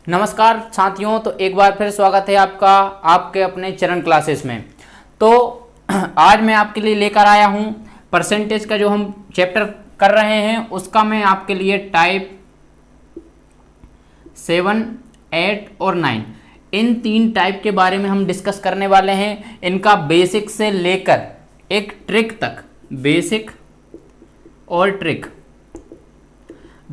नमस्कार साथियों, तो एक बार फिर स्वागत है आपका आपके अपने चरण क्लासेस में। तो आज मैं आपके लिए लेकर आया हूं परसेंटेज का जो हम चैप्टर कर रहे हैं उसका मैं आपके लिए टाइप 7, 8 और 9 इन 3 टाइप के बारे में हम डिस्कस करने वाले हैं। इनका बेसिक से लेकर एक ट्रिक तक, बेसिक और ट्रिक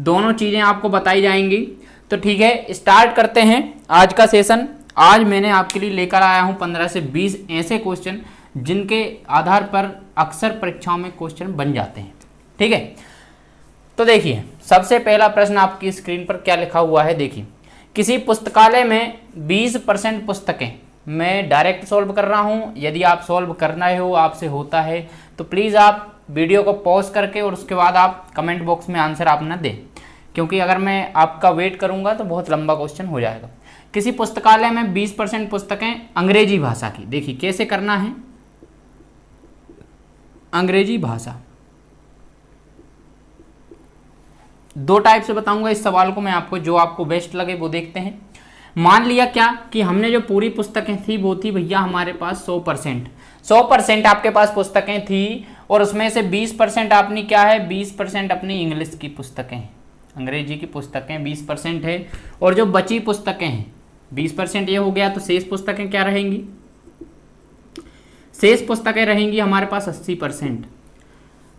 दोनों चीज़ें आपको बताई जाएंगी। तो ठीक है, स्टार्ट करते हैं आज का सेशन। आज मैंने आपके लिए लेकर आया हूं 15 से 20 ऐसे क्वेश्चन जिनके आधार पर अक्सर परीक्षाओं में क्वेश्चन बन जाते हैं। ठीक है, तो देखिए सबसे पहला प्रश्न आपकी स्क्रीन पर क्या लिखा हुआ है। देखिए, किसी पुस्तकालय में 20% पुस्तकें, मैं डायरेक्ट सॉल्व कर रहा हूं। यदि आप सॉल्व करना हो, आपसे होता है तो प्लीज़ आप वीडियो को पॉज करके और उसके बाद आप कमेंट बॉक्स में आंसर आप ना दें, क्योंकि अगर मैं आपका वेट करूंगा तो बहुत लंबा क्वेश्चन हो जाएगा। किसी पुस्तकालय में 20% पुस्तकें अंग्रेजी भाषा की। देखिए कैसे करना है, अंग्रेजी भाषा। 2 टाइप से बताऊंगा इस सवाल को मैं आपको, जो आपको बेस्ट लगे वो देखते हैं। मान लिया क्या कि हमने जो पूरी पुस्तकें थी वो थी भैया हमारे पास 100% आपके पास पुस्तकें थी, और उसमें से 20% आपने क्या है, 20% अपनी इंग्लिश की पुस्तकें हैं, अंग्रेजी की पुस्तकें 20% है। और जो बची पुस्तकें हैं 20% ये हो गया, तो शेष पुस्तकें क्या रहेंगी, शेष पुस्तकें रहेंगी हमारे पास 80%।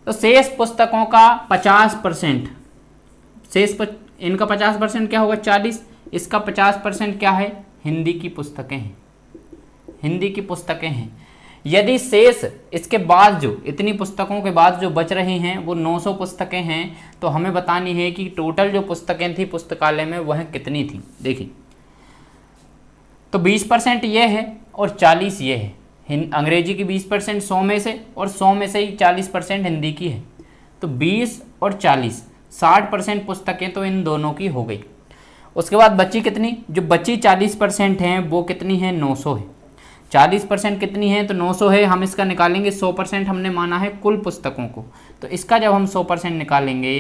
तो शेष पुस्तकों का 50%, इनका 50% क्या होगा 40, इसका 50% क्या है, हिंदी की पुस्तकें हैं, हिंदी की पुस्तकें हैं। यदि शेष इसके बाद जो इतनी पुस्तकों के बाद जो बच रही हैं वो 900 पुस्तकें हैं, तो हमें बतानी है कि टोटल जो पुस्तकें थी पुस्तकालय में वह कितनी थी। देखिए, तो 20% ये है और 40 ये है। अंग्रेजी की 20% 100 में से, और 100 में से ही 40% हिंदी की है। तो 20 और 40 60% पुस्तकें तो इन दोनों की हो गई। उसके बाद बची कितनी, जो बची 40% हैं वो कितनी है, 900 है। 40% कितनी है, तो 900 है। हम इसका निकालेंगे 100%, हमने माना है कुल पुस्तकों को, तो इसका जब हम 100% निकालेंगे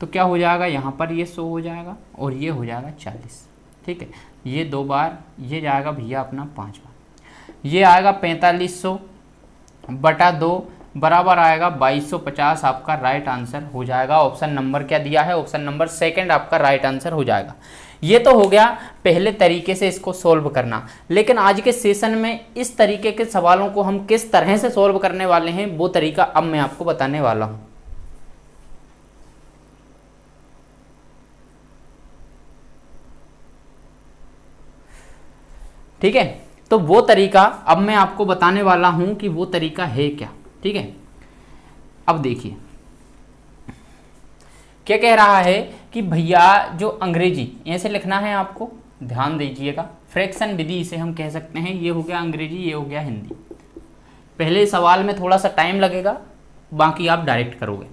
तो क्या हो जाएगा, यहाँ पर ये 100 हो जाएगा और ये हो जाएगा 40। ठीक है, ये 2 बार ये जाएगा भैया अपना 5 बार, ये आएगा 4500 बटा 2 बराबर आएगा 2250। आपका राइट आंसर हो जाएगा। ऑप्शन नंबर क्या दिया है, ऑप्शन नंबर 2 आपका राइट आंसर हो जाएगा। ये तो हो गया पहले तरीके से इसको सॉल्व करना। लेकिन आज के सेशन में इस तरीके के सवालों को हम किस तरह से सॉल्व करने वाले हैं वो तरीका अब मैं आपको बताने वाला हूं। ठीक है, तो वो तरीका अब मैं आपको बताने वाला हूं कि वो तरीका है क्या। ठीक है, अब देखिए क्या कह रहा है कि भैया जो अंग्रेजी ऐसे लिखना है आपको, ध्यान दीजिएगा, फ्रैक्शन विधि इसे हम कह सकते हैं। ये हो गया अंग्रेजी, ये हो गया हिंदी। पहले सवाल में थोड़ा सा टाइम लगेगा, बाकी आप डायरेक्ट करोगे।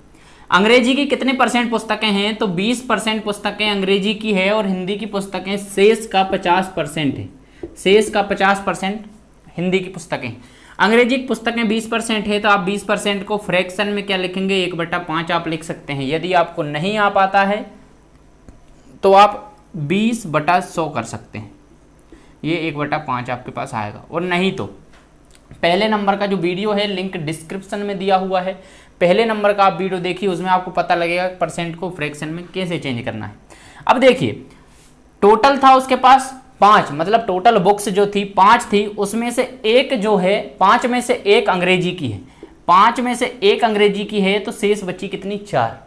अंग्रेजी की कितने % पुस्तकें हैं, तो 20% पुस्तकें अंग्रेजी की है और हिंदी की पुस्तकें शेष का 50% है। शेष का 50% हिंदी की पुस्तकें। अंग्रेजी की पुस्तकें 20% है, तो आप 20% को फ्रैक्शन में क्या लिखेंगे, 1/5 आप लिख सकते हैं। यदि आपको नहीं आ पाता है तो आप 20/100 कर सकते हैं, ये 1/5 आपके पास आएगा। और नहीं तो पहले नंबर का जो वीडियो है लिंक डिस्क्रिप्शन में दिया हुआ है, पहले नंबर का आप वीडियो देखिए, उसमें आपको पता लगेगा % को फ्रैक्शन में कैसे चेंज करना है। अब देखिए, टोटल था उसके पास 5, मतलब टोटल बुक्स जो थी 5 थी, उसमें से एक जो है 5 में से 1 अंग्रेजी की है, 5 में से 1 अंग्रेजी की है, तो शेष बची कितनी, 4।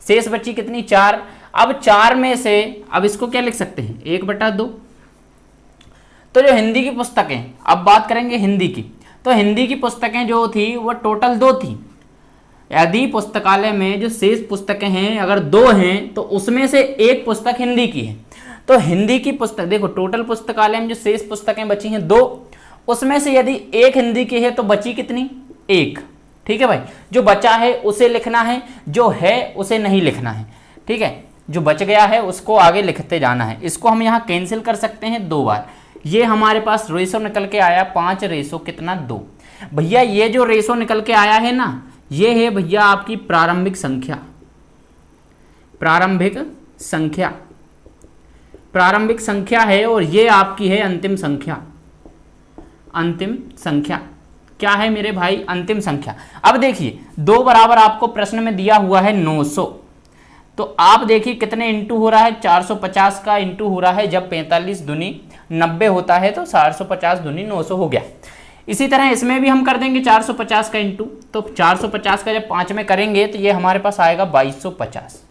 शेष बची कितनी, 4। अब 4 में से अब इसको क्या लिख सकते हैं, 1/2। तो जो हिंदी की पुस्तकें, अब बात करेंगे हिंदी की, तो हिंदी की पुस्तकें जो थी वो टोटल 2 थी। यदि पुस्तकालय में जो शेष पुस्तकें हैं अगर 2 हैं तो उसमें से 1 पुस्तक हिंदी की है। तो हिंदी की पुस्तक, देखो टोटल पुस्तकालय में जो शेष पुस्तकें बची हैं 2, उसमें से यदि 1 हिंदी की है तो बची कितनी, 1। ठीक है भाई, जो बचा है उसे लिखना है, जो है उसे नहीं लिखना है। ठीक है, जो बच गया है उसको आगे लिखते जाना है। इसको हम यहाँ कैंसिल कर सकते हैं 2 बार। ये हमारे पास रेशो निकल के आया 5 रेशो कितना, 2। भैया ये जो रेशो निकल के आया है ना, ये है भैया आपकी प्रारंभिक संख्या। प्रारंभिक संख्या प्रारंभिक संख्या है और ये आपकी है अंतिम संख्या। अंतिम संख्या क्या है मेरे भाई? अंतिम संख्या। अब देखिए 2 बराबर आपको प्रश्न में दिया हुआ है 900, तो आप देखिए कितने इंटू हो रहा है, 450 का इंटू हो रहा है। जब 45 दूनी 90 होता है तो 450 दूनी 900 हो गया। इसी तरह इसमें भी हम कर देंगे 450 का इंटू, तो 450 का जब 5 में करेंगे तो ये हमारे पास आएगा 2250।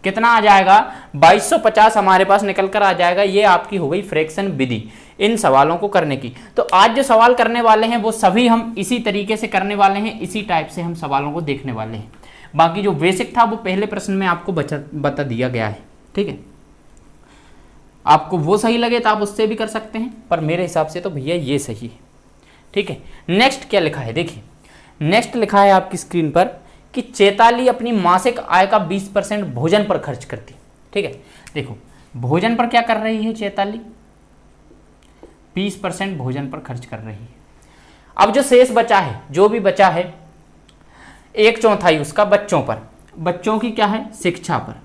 कितना आ जाएगा? 2250 हमारे पास निकल कर आ जाएगा। ये आपकी हो गई फ्रैक्शन विधि इन सवालों को करने की। तो आज जो सवाल करने वाले हैं वो सभी हम इसी तरीके से करने वाले हैं, इसी टाइप से हम सवालों को देखने वाले हैं। बाकी जो बेसिक था वो पहले प्रश्न में आपको बता दिया गया है, ठीक है। आपको वो सही लगे तो आप उससे भी कर सकते हैं, पर मेरे हिसाब से तो भैया ये सही है, ठीक है। नेक्स्ट क्या लिखा है देखिए, नेक्स्ट लिखा है आपकी स्क्रीन पर कि चैताली अपनी मासिक आय का 20% भोजन पर खर्च करती, ठीक है। देखो भोजन पर क्या कर रही है चैताली? 20% भोजन पर खर्च कर रही है। अब जो शेष बचा है, जो भी बचा है, 1/4 उसका बच्चों पर, बच्चों की क्या है? शिक्षा पर।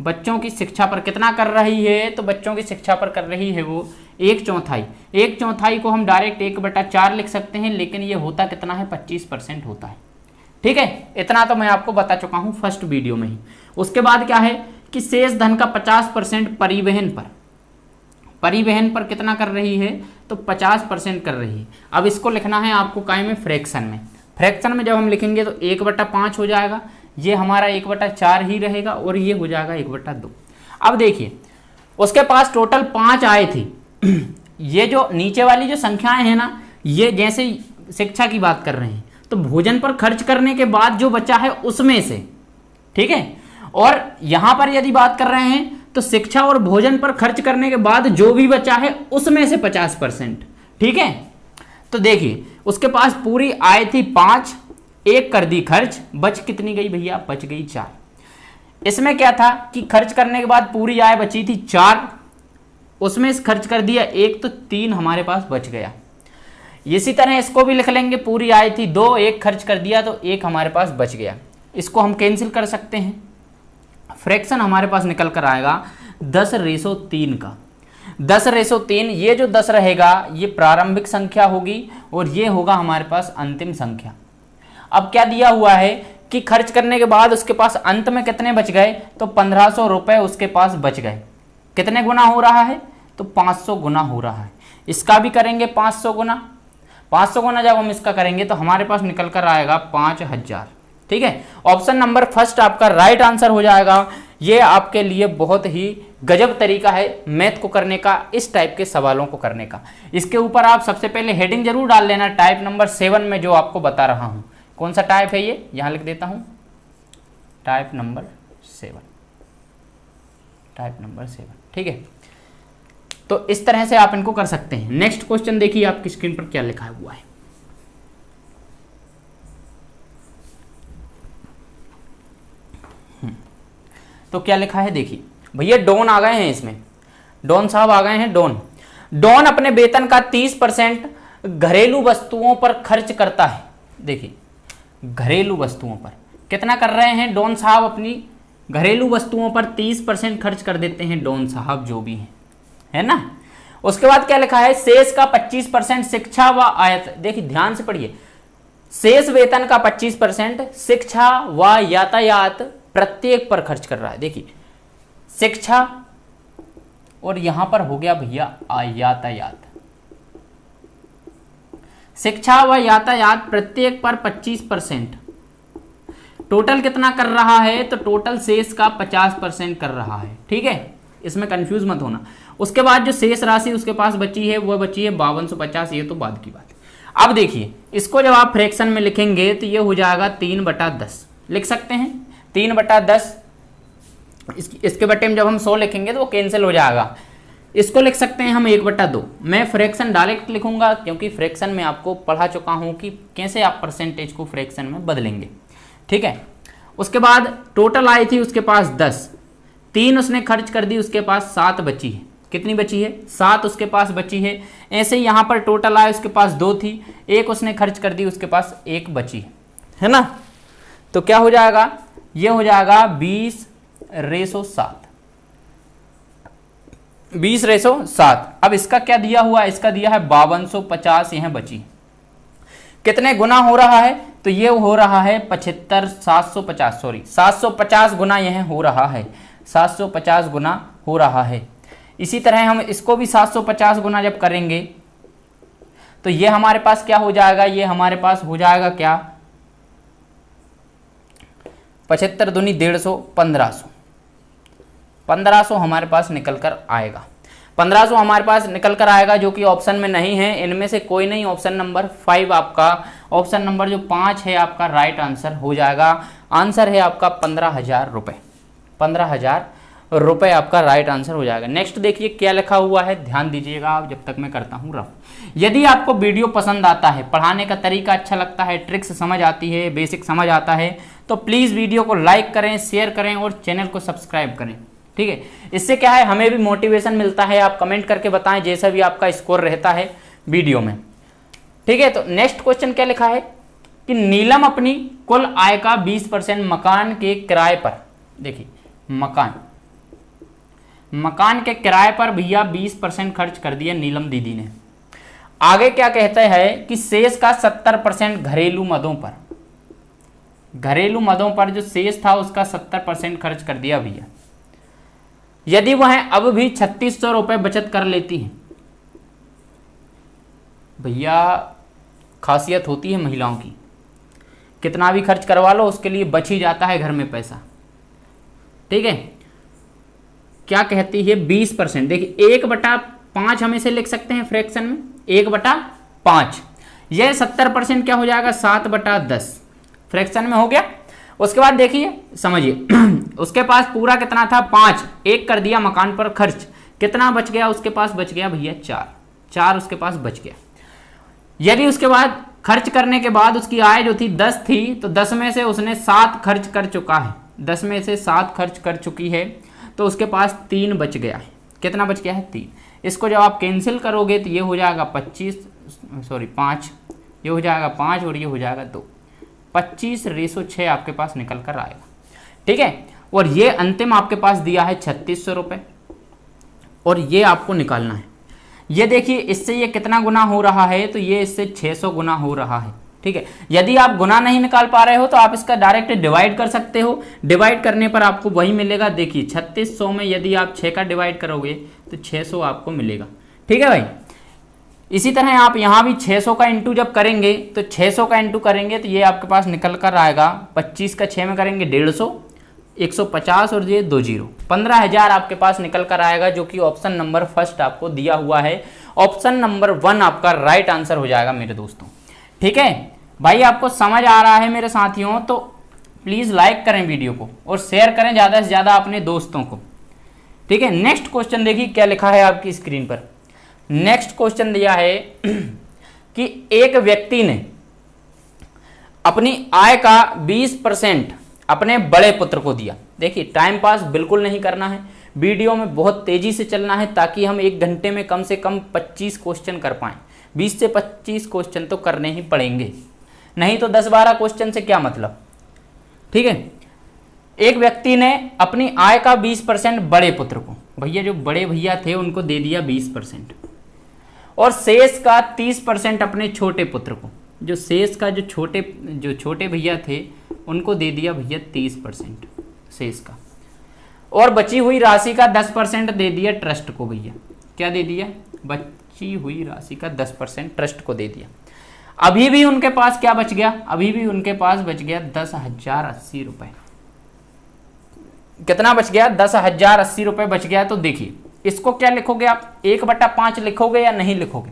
बच्चों की शिक्षा पर कितना कर रही है? तो बच्चों की शिक्षा पर कर रही है वो 1/4। 1/4 को हम डायरेक्ट 1/4 लिख सकते हैं, लेकिन ये होता कितना है? 25% होता है, ठीक है। इतना तो मैं आपको बता चुका हूं फर्स्ट वीडियो में ही। उसके बाद क्या है कि शेष धन का 50% परिवहन पर, परिवहन पर कितना कर रही है? तो 50% कर रही है। अब इसको लिखना है आपको काय में? फ्रैक्शन में। फ्रैक्शन में जब हम लिखेंगे तो 1/5 हो जाएगा, ये हमारा 1/4 ही रहेगा और ये हो जाएगा 1/2। अब देखिए उसके पास टोटल 5 आए थी। ये जो नीचे वाली जो संख्याएं हैं ना, ये जैसे शिक्षा की बात कर रहे हैं तो भोजन पर खर्च करने के बाद जो बचा है उसमें से, ठीक है। और यहां पर यदि बात कर रहे हैं तो शिक्षा और भोजन पर खर्च करने के बाद जो भी बचा है उसमें से 50%, ठीक है। तो देखिए उसके पास पूरी आय थी 5, 1 कर दी खर्च, बच कितनी गई भैया? बच गई 4। इसमें क्या था कि खर्च करने के बाद पूरी आय बची थी 4, उसमें से खर्च कर दिया 1 तो 3 हमारे पास बच गया। इसी तरह इसको भी लिख लेंगे, पूरी आय थी 2, 1 खर्च कर दिया तो 1 हमारे पास बच गया। इसको हम कैंसिल कर सकते हैं। फ्रैक्शन हमारे पास निकल कर आएगा 10/3 का। 10/3, ये जो 10 रहेगा ये प्रारंभिक संख्या होगी और ये होगा हमारे पास अंतिम संख्या। अब क्या दिया हुआ है कि खर्च करने के बाद उसके पास अंत में कितने बच गए? तो 1500 रुपए उसके पास बच गए। कितने गुना हो रहा है? तो 500 गुना हो रहा है। इसका भी करेंगे 500 गुना। 500 गुना जब हम इसका करेंगे तो हमारे पास निकल कर आएगा 5000, ठीक है। ऑप्शन नंबर फर्स्ट आपका राइट आंसर हो जाएगा। ये आपके लिए बहुत ही गजब तरीका है मैथ को करने का, इस टाइप के सवालों को करने का। इसके ऊपर आप सबसे पहले हेडिंग जरूर डाल लेना, टाइप नंबर 7 में जो आपको बता रहा हूं। कौन सा टाइप है ये? यहां लिख देता हूं, टाइप नंबर 7, टाइप नंबर 7, ठीक है। तो इस तरह से आप इनको कर सकते हैं। नेक्स्ट क्वेश्चन देखिए आपकी स्क्रीन पर क्या लिखा हुआ है। तो क्या लिखा है देखिए भैया, डॉन आ गए हैं इसमें, डॉन साहब आ गए हैं। डॉन अपने वेतन का 30% घरेलू वस्तुओं पर खर्च करता है। देखिए घरेलू वस्तुओं पर कितना कर रहे हैं डॉन साहब? अपनी घरेलू वस्तुओं पर 30% खर्च कर देते हैं डॉन साहब जो भी हैं, है ना। उसके बाद क्या लिखा है? शेष का 25% शिक्षा व आयत। देखिए ध्यान से पढ़िए, शेष वेतन का 25% शिक्षा व यातायात प्रत्येक पर खर्च कर रहा है। देखिए शिक्षा और यहां पर हो गया भैया यातायात। शिक्षा व यातायात प्रत्येक पर 25%। टोटल कितना कर रहा है? तो टोटल शेष का 50% कर रहा है, ठीक है। इसमें कंफ्यूज मत होना। उसके बाद जो शेष राशि उसके पास बची है वो बची है 5250, ये तो बाद की बात है। अब देखिए इसको जब आप फ्रैक्शन में लिखेंगे तो ये हो जाएगा 3/10 लिख सकते हैं। 3/10 इसके बटे में जब हम 100 लिखेंगे तो वो कैंसिल हो जाएगा। इसको लिख सकते हैं हम 1/2। मैं फ्रैक्शन डायरेक्ट लिखूंगा क्योंकि फ्रैक्शन में आपको पढ़ा चुका हूं कि कैसे आप परसेंटेज को फ्रैक्शन में बदलेंगे, ठीक है। उसके बाद टोटल आई थी उसके पास 10, 3 उसने खर्च कर दी, उसके पास 7 बची है। कितनी बची है? 7 उसके पास बची है। ऐसे ही यहाँ पर टोटल आए उसके पास 2 थी, 1 उसने खर्च कर दी, उसके पास 1 बची है ना। तो क्या हो जाएगा? ये हो जाएगा 20/7। 20:7। अब इसका क्या दिया हुआ है, इसका दिया है 5250, यह बची। कितने गुना हो रहा है, तो ये हो रहा है 750 गुना यह हो रहा है, 750 गुना हो रहा है। इसी तरह हम इसको भी 750 गुना जब करेंगे तो ये हमारे पास क्या हो जाएगा, ये हमारे पास हो जाएगा क्या, 75 दूनी 150, 1500 हमारे पास निकल कर आएगा। 1500 हमारे पास निकल कर आएगा, जो कि ऑप्शन में नहीं है, इनमें से कोई नहीं। ऑप्शन नंबर 5 आपका, ऑप्शन नंबर जो 5 है आपका राइट आंसर हो जाएगा। आंसर है आपका 15,000 रुपये, 15,000 रुपये आपका राइट आंसर हो जाएगा। नेक्स्ट देखिए क्या लिखा हुआ है, ध्यान दीजिएगा आप जब तक मैं करता हूँ रफ। यदि आपको वीडियो पसंद आता है, पढ़ाने का तरीका अच्छा लगता है, ट्रिक्स समझ आती है, बेसिक समझ आता है, तो प्लीज़ वीडियो को लाइक करें, शेयर करें और चैनल को सब्सक्राइब करें। ठीक है, इससे क्या है, हमें भी मोटिवेशन मिलता है। आप कमेंट करके बताएं जैसा भी आपका स्कोर रहता है वीडियो में। ठीक है, तो नेक्स्ट क्वेश्चन क्या लिखा है कि नीलम अपनी कुल आय का 20% मकान के किराए पर, देखिए मकान के किराए पर भैया 20% खर्च कर दिया नीलम दीदी ने। आगे क्या कहते हैं कि शेष का 70% घरेलू मदों पर जो शेष था उसका 70% खर्च कर दिया भैया। यदि वह अब भी 3600 रुपये बचत कर लेती है, भैया खासियत होती है महिलाओं की, कितना भी खर्च करवा लो उसके लिए बच ही जाता है घर में पैसा। ठीक है, क्या कहती है 20%, देखिए 1/5 हम इसे लिख सकते हैं फ्रैक्शन में, 1/5। यह 70% क्या हो जाएगा, 7/10 फ्रैक्शन में हो गया। उसके बाद देखिए समझिए उसके पास पूरा कितना था 5, 1 कर दिया मकान पर खर्च, कितना बच गया उसके पास, बच गया भैया 4 उसके पास बच गया। यदि उसके बाद खर्च करने के बाद उसकी आय जो थी 10 थी, तो 10 में से उसने 7 खर्च कर चुका है, 10 में से 7 खर्च कर चुकी है, तो उसके पास 3 बच गया है। कितना बच गया है, 3। इसको जब आप कैंसिल करोगे तो ये हो जाएगा 5, ये हो जाएगा 5 और ये हो जाएगा 2, 25:6 आपके पास निकल कर आएगा। ठीक है, और ये अंतिम आपके पास दिया है 3600 रुपये, और ये आपको निकालना है। ये देखिए इससे ये कितना गुना हो रहा है, तो ये इससे 600 गुना हो रहा है। ठीक है, यदि आप गुना नहीं निकाल पा रहे हो तो आप इसका डायरेक्ट डिवाइड कर सकते हो। डिवाइड करने पर आपको वही मिलेगा। देखिए 3600 में यदि आप 6 का डिवाइड करोगे तो 600 आपको मिलेगा। ठीक है भाई, इसी तरह आप यहाँ भी 600 का इंटू जब करेंगे तो 600 का इंटू करेंगे तो ये आपके पास निकल कर आएगा, 25 का 6 में करेंगे 150, 150 और ये 2 0, 15,000 आपके पास निकल कर आएगा, जो कि ऑप्शन नंबर फर्स्ट आपको दिया हुआ है। ऑप्शन नंबर 1 आपका राइट आंसर हो जाएगा मेरे दोस्तों। ठीक है भाई, आपको समझ आ रहा है मेरे साथियों, तो प्लीज़ लाइक करें वीडियो को और शेयर करें ज़्यादा से ज़्यादा अपने दोस्तों को। ठीक है, नेक्स्ट क्वेश्चन देखिए क्या लिखा है आपकी स्क्रीन पर। नेक्स्ट क्वेश्चन दिया है कि एक व्यक्ति ने अपनी आय का 20% अपने बड़े पुत्र को दिया। देखिए टाइम पास बिल्कुल नहीं करना है, वीडियो में बहुत तेजी से चलना है ताकि हम 1 घंटे में कम से कम 25 क्वेश्चन कर पाएं। 20 से 25 क्वेश्चन तो करने ही पड़ेंगे, नहीं तो 10-12 क्वेश्चन से क्या मतलब। ठीक है, एक व्यक्ति ने अपनी आय का 20% बड़े पुत्र को, भैया जो बड़े भैया थे उनको दे दिया 20%, और शेष का 30% अपने छोटे पुत्र को, जो शेष का जो छोटे भैया थे उनको दे दिया भैया 30% शेष का, और बची हुई राशि का 10% दे दिया ट्रस्ट को। भैया क्या दे दिया, बची हुई राशि का 10% ट्रस्ट को दे दिया। अभी भी उनके पास क्या बच गया, अभी भी उनके पास बच गया 10,080 रुपये। कितना बच गया, 10,080 रुपये बच गया। तो देखिए इसको क्या लिखोगे आप, 1/5 लिखोगे या नहीं लिखोगे,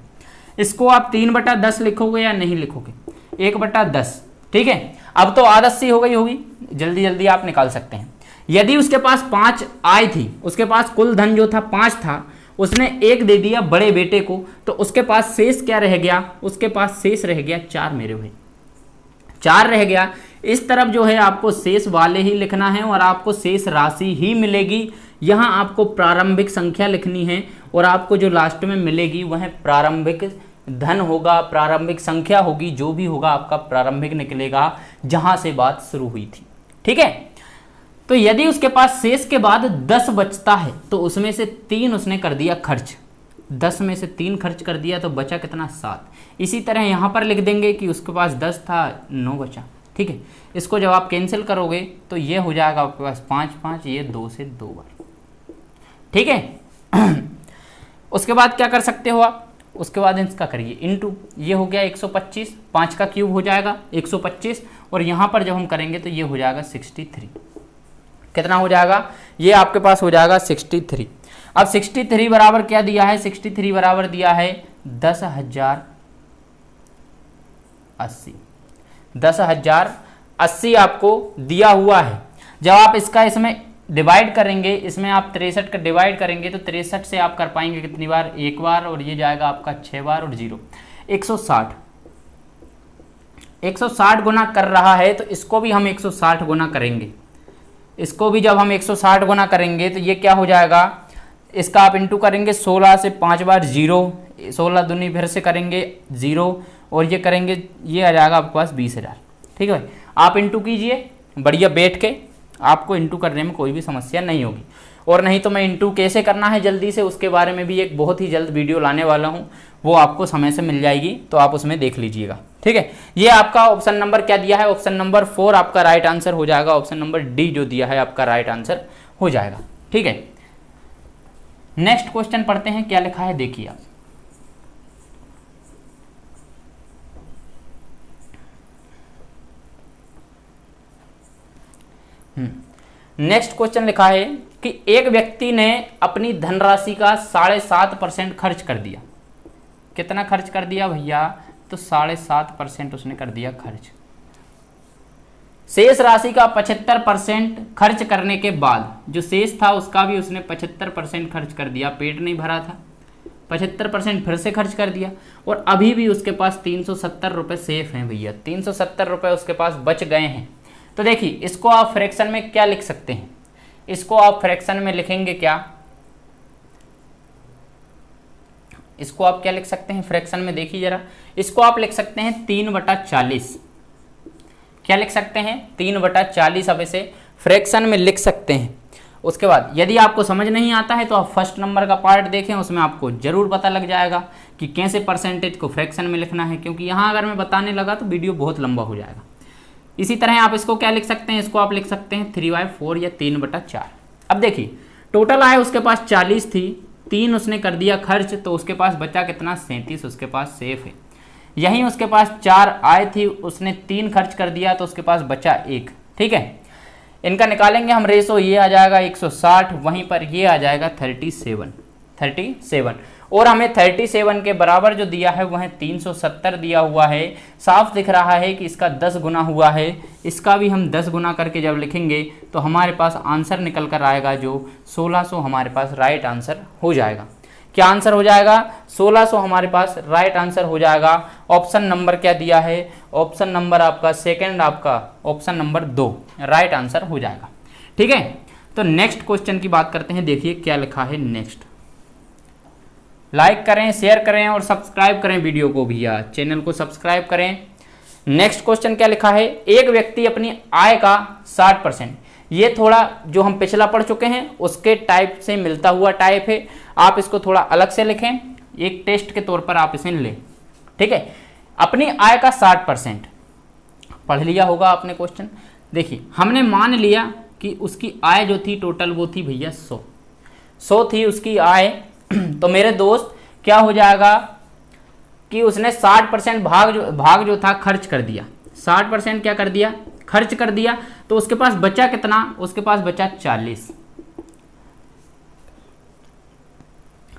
इसको आप 3/10 लिखोगे या नहीं लिखोगे, 1/10। ठीक है, अब तो आदत सी हो गई होगी, जल्दी जल्दी आप निकाल सकते हैं। यदि उसके पास 5 आय थी, उसके पास कुल धन जो था 5 था, उसने 1 दे दिया बड़े बेटे को, तो उसके पास शेष क्या रह गया, उसके पास शेष रह गया 4 मेरे भाई, 4 रह गया। इस तरफ जो है आपको शेष वाले ही लिखना है और आपको शेष राशि ही मिलेगी। यहाँ आपको प्रारंभिक संख्या लिखनी है और आपको जो लास्ट में मिलेगी वह प्रारंभिक धन होगा, प्रारंभिक संख्या होगी, जो भी होगा आपका प्रारंभिक निकलेगा जहाँ से बात शुरू हुई थी। ठीक है, तो यदि उसके पास शेष के बाद 10 बचता है तो उसमें से 3 उसने कर दिया खर्च, 10 में से 3 खर्च कर दिया तो बचा कितना 7। इसी तरह यहाँ पर लिख देंगे कि उसके पास 10 था 9 बचा। ठीक है, इसको जब आप कैंसिल करोगे तो ये हो जाएगा आपके पास 5 5, ये 2 से 2 बार। ठीक है उसके बाद क्या कर सकते हो आप, उसके बाद इसका करिए इनटू, ये हो गया 125, 5 का क्यूब हो जाएगा 125, और यहाँ पर जब हम करेंगे तो ये हो जाएगा 63। कितना हो जाएगा, ये आपके पास हो जाएगा 63। अब 63 बराबर क्या दिया है, 63 बराबर दिया है 10,080। 10,080 आपको दिया हुआ है। जब आप इसका इसमें डिवाइड करेंगे, इसमें आप 63 का डिवाइड करेंगे तो 63 से आप कर पाएंगे कितनी बार, एक बार, और ये जाएगा आपका 6 बार और 0 160। 160 गुना कर रहा है तो इसको भी हम 160 गुना करेंगे। इसको भी जब हम 160 गुना करेंगे तो ये क्या हो जाएगा, इसका आप इंटू करेंगे 16 से 5 बार 0, 16 दूनी फिर से करेंगे 0, और ये करेंगे, ये आ जाएगा आपके पास 20,000। ठीक है भाई, आप इंटू कीजिए बढ़िया बैठ के, आपको इंटू करने में कोई भी समस्या नहीं होगी। और नहीं तो मैं इंटू कैसे करना है जल्दी से, उसके बारे में भी एक बहुत ही जल्द वीडियो लाने वाला हूँ, वो आपको समय से मिल जाएगी, तो आप उसमें देख लीजिएगा। ठीक है, ये आपका ऑप्शन नंबर क्या दिया है, ऑप्शन नंबर 4 आपका राइट आंसर हो जाएगा। ऑप्शन नंबर डी जो दिया है आपका राइट आंसर हो जाएगा। ठीक है, नेक्स्ट क्वेश्चन पढ़ते हैं, क्या लिखा है देखिए आप। नेक्स्ट क्वेश्चन लिखा है कि एक व्यक्ति ने अपनी धनराशि का 7.5% खर्च कर दिया। कितना खर्च कर दिया भैया, तो 7.5% उसने कर दिया खर्च। शेष राशि का 75% खर्च करने के बाद जो शेष था उसका भी उसने 75% खर्च कर दिया। पेट नहीं भरा था, 75% फिर से खर्च कर दिया, और अभी भी उसके पास 370 रुपये सेफ हैं भैया, 370 रुपये उसके पास बच गए हैं। तो देखिए इसको आप फ्रैक्शन में क्या लिख सकते हैं, इसको आप फ्रैक्शन में लिखेंगे क्या, इसको आप क्या लिख सकते हैं फ्रैक्शन में, देखिए जरा, इसको आप लिख सकते हैं 3/40। क्या लिख सकते हैं, 3/40 अब इसे फ्रैक्शन में लिख सकते हैं। उसके बाद यदि आपको समझ नहीं आता है तो आप फर्स्ट नंबर का पार्ट देखें, उसमें आपको जरूर पता लग जाएगा कि कैसे परसेंटेज को फ्रैक्शन में लिखना है, क्योंकि यहाँ अगर मैं बताने लगा तो वीडियो बहुत लंबा हो जाएगा। इसी तरह आप इसको क्या लिख सकते हैं, इसको आप लिख सकते हैं 3/4 या 3/4। अब देखिए टोटल आय उसके पास 40 थी, 3 उसने कर दिया खर्च, तो उसके पास बचा कितना, 37 उसके पास सेफ है। यहीं उसके पास 4 आय थी, उसने 3 खर्च कर दिया तो उसके पास बचा 1। ठीक है, इनका निकालेंगे हम रेशो, ये आ जाएगा 160, वहीं पर ये आ जाएगा 37, और हमें 37 के बराबर जो दिया है वह 370 दिया हुआ है। साफ दिख रहा है कि इसका 10 गुना हुआ है, इसका भी हम 10 गुना करके जब लिखेंगे तो हमारे पास आंसर निकल कर आएगा जो 1600 हमारे पास राइट आंसर हो जाएगा। क्या आंसर हो जाएगा, 1600 हमारे पास राइट आंसर हो जाएगा। ऑप्शन नंबर क्या दिया है, ऑप्शन नंबर आपका सेकंड, आपका ऑप्शन नंबर 2 राइट आंसर हो जाएगा। ठीक है, तो नेक्स्ट क्वेश्चन की बात करते हैं, देखिए क्या लिखा है नेक्स्ट। लाइक करें, शेयर करें और सब्सक्राइब करें वीडियो को भैया, चैनल को सब्सक्राइब करें। नेक्स्ट क्वेश्चन क्या लिखा है, एक व्यक्ति अपनी आय का 60%, ये थोड़ा जो हम पिछला पढ़ चुके हैं उसके टाइप से मिलता हुआ टाइप है, आप इसको थोड़ा अलग से लिखें, एक टेस्ट के तौर पर आप इसे लें। ठीक है, अपनी आय का 60%, पढ़ लिया होगा आपने क्वेश्चन। देखिए हमने मान लिया कि उसकी आय जो थी टोटल वो थी भैया 100 थी उसकी आय। तो मेरे दोस्त क्या हो जाएगा कि उसने 60% भाग जो था खर्च कर दिया, 60% क्या कर दिया, खर्च कर दिया, तो उसके पास बचा कितना, उसके पास बचा 40।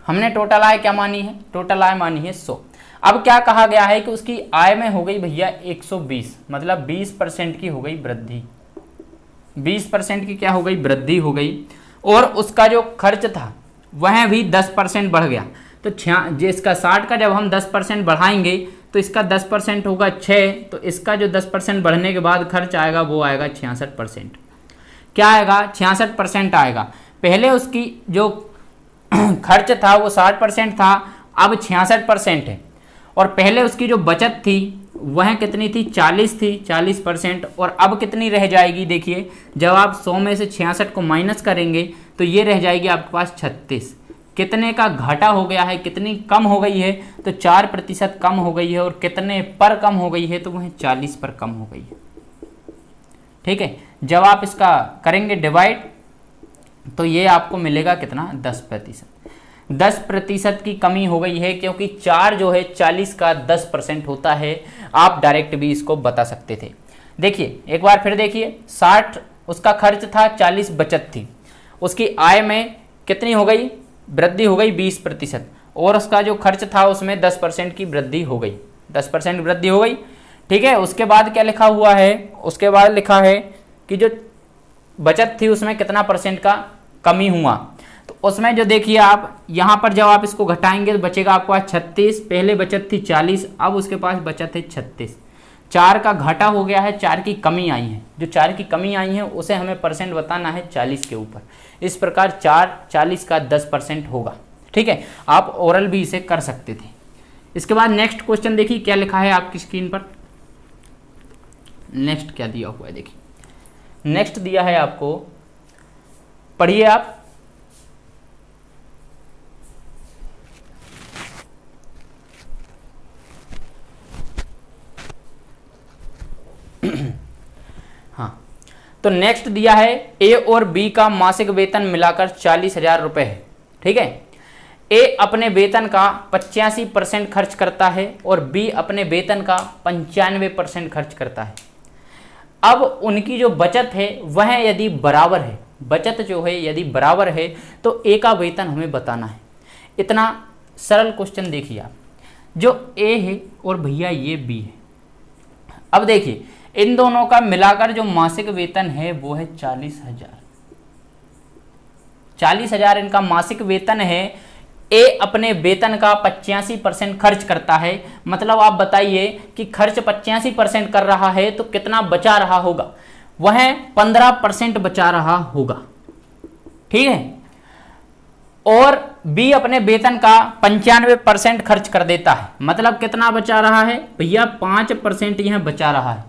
हमने टोटल आय क्या मानी है, टोटल आय मानी है 100। अब क्या कहा गया है कि उसकी आय में हो गई भैया 120, मतलब 20% की हो गई वृद्धि, 20% की क्या हो गई, वृद्धि हो गई, और उसका जो खर्च था वह भी 10% बढ़ गया। तो जिसका 60 का जब हम 10% बढ़ाएंगे तो इसका 10% होगा 6, तो इसका जो 10% बढ़ने के बाद खर्च आएगा वो आएगा 66%। क्या आएगा, 66% आएगा। पहले उसकी जो खर्च था वो 60% था, अब 66% है, और पहले उसकी जो बचत थी वह कितनी थी, 40 थी, 40%। और अब कितनी रह जाएगी, देखिए जब आप 100 में से 66 को माइनस करेंगे तो ये रह जाएगी आपके पास 36। कितने का घाटा हो गया है, कितनी कम हो गई है, तो 4% कम हो गई है। और कितने पर कम हो गई है, तो वह 40 पर कम हो गई है। ठीक है, जब आप इसका करेंगे डिवाइड तो ये आपको मिलेगा कितना, 10%। 10% की कमी हो गई है, क्योंकि 4 जो है 40 का 10% होता है। आप डायरेक्ट भी इसको बता सकते थे। देखिए एक बार फिर देखिए, 60 उसका खर्च था, 40 बचत थी। उसकी आय में कितनी हो गई, वृद्धि हो गई 20%। और उसका जो खर्च था उसमें 10% की वृद्धि हो गई, 10% वृद्धि हो गई। ठीक है, उसके बाद क्या लिखा हुआ है, उसके बाद लिखा है कि जो बचत थी उसमें कितना परसेंट का कमी हुआ। तो उसमें जो देखिए आप यहाँ पर जब आप इसको घटाएंगे तो बचेगा आपके पास 36। पहले बचत थी 40, अब उसके पास बचत है 36। 4 का घाटा हो गया है, 4 की कमी आई है। जो 4 की कमी आई है उसे हमें परसेंट बताना है 40 के ऊपर। इस प्रकार 4 40 का 10% होगा। ठीक है, आप ओरल भी इसे कर सकते थे। इसके बाद नेक्स्ट क्वेश्चन देखिए क्या लिखा है आपकी स्क्रीन पर। नेक्स्ट क्या दिया हुआ है, देखिए नेक्स्ट दिया है आपको, पढ़िए आप। हाँ, तो नेक्स्ट दिया है ए और बी का मासिक वेतन मिलाकर 40,000 रुपए है। ठीक है, ए अपने वेतन का 85% खर्च करता है और बी अपने वेतन का 95% खर्च करता है। अब उनकी जो बचत है वह यदि बराबर है, बचत जो है यदि बराबर है तो ए का वेतन हमें बताना है। इतना सरल क्वेश्चन देखिए आप, जो ए है और भैया ये बी है। अब देखिए इन दोनों का मिलाकर जो मासिक वेतन है वो है 40,000। 40,000 इनका मासिक वेतन है। ए अपने वेतन का 85% खर्च करता है। मतलब आप बताइए कि खर्च 85% कर रहा है तो कितना बचा रहा होगा, वह 15% बचा रहा होगा। ठीक है, और बी अपने वेतन का 95% खर्च कर देता है। मतलब कितना बचा रहा है भैया, 5% यह बचा रहा है,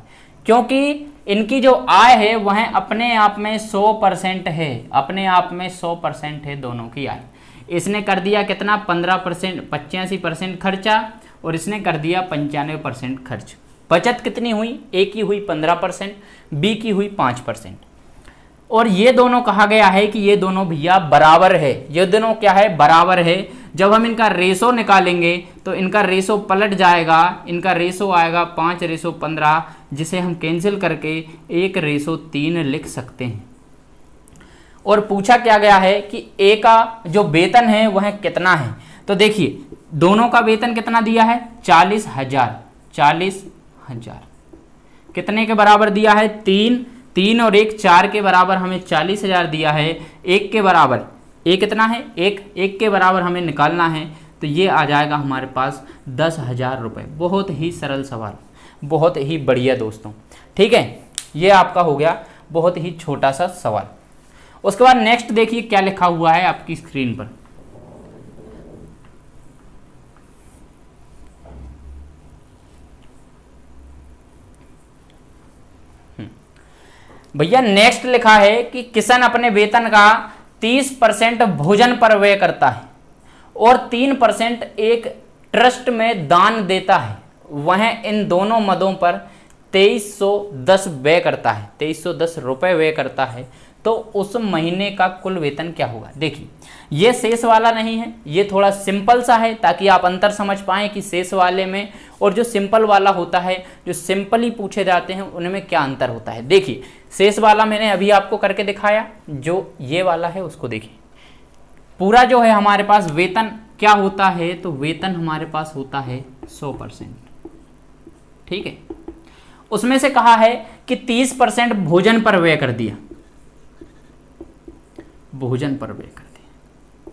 क्योंकि इनकी जो आय है वह अपने आप में 100% है, अपने आप में 100% है दोनों की आय। इसने कर दिया कितना, 15%, 85% खर्चा, और इसने कर दिया 95% खर्च। बचत कितनी हुई, ए की हुई 15%, बी की हुई 5%। और ये दोनों कहा गया है कि ये दोनों भैया बराबर है। ये दोनों क्या है, बराबर है। जब हम इनका रेशो निकालेंगे तो इनका रेशो पलट जाएगा, इनका रेशो आएगा 5:15, जिसे हम कैंसिल करके 1:3 लिख सकते हैं। और पूछा क्या गया है कि ए का जो वेतन है वह कितना है। तो देखिए दोनों का वेतन कितना दिया है, 40,000। 40,000 कितने के बराबर दिया है, 3 और 1 4 के बराबर हमें 40,000 दिया है। 1 के बराबर, ए कितना है, 1 के बराबर हमें निकालना है, तो ये आ जाएगा हमारे पास 10,000 रुपये। बहुत ही सरल सवाल, बहुत ही बढ़िया दोस्तों। ठीक है, ये आपका हो गया बहुत ही छोटा सा सवाल। उसके बाद नेक्स्ट देखिए क्या लिखा हुआ है आपकी स्क्रीन पर। भैया नेक्स्ट लिखा है कि किशन अपने वेतन का 30% भोजन पर व्यय करता है और 3% एक ट्रस्ट में दान देता है। वह इन दोनों मदों पर 2310 व्यय करता है, 2310 रुपये व्यय करता है। तो उस महीने का कुल वेतन क्या होगा। देखिए ये शेष वाला नहीं है, ये थोड़ा सिंपल सा है, ताकि आप अंतर समझ पाएं कि शेष वाले में और जो सिंपल वाला होता है, जो सिंपल ही पूछे जाते हैं उनमें क्या अंतर होता है। देखिए शेष वाला मैंने अभी आपको करके दिखाया, जो ये वाला है उसको देखिए। पूरा जो है हमारे पास वेतन क्या होता है, तो वेतन हमारे पास होता है 100%। ठीक है, उसमें से कहा है कि 30% भोजन पर व्यय कर दिया, भोजन पर व्यय कर दिया।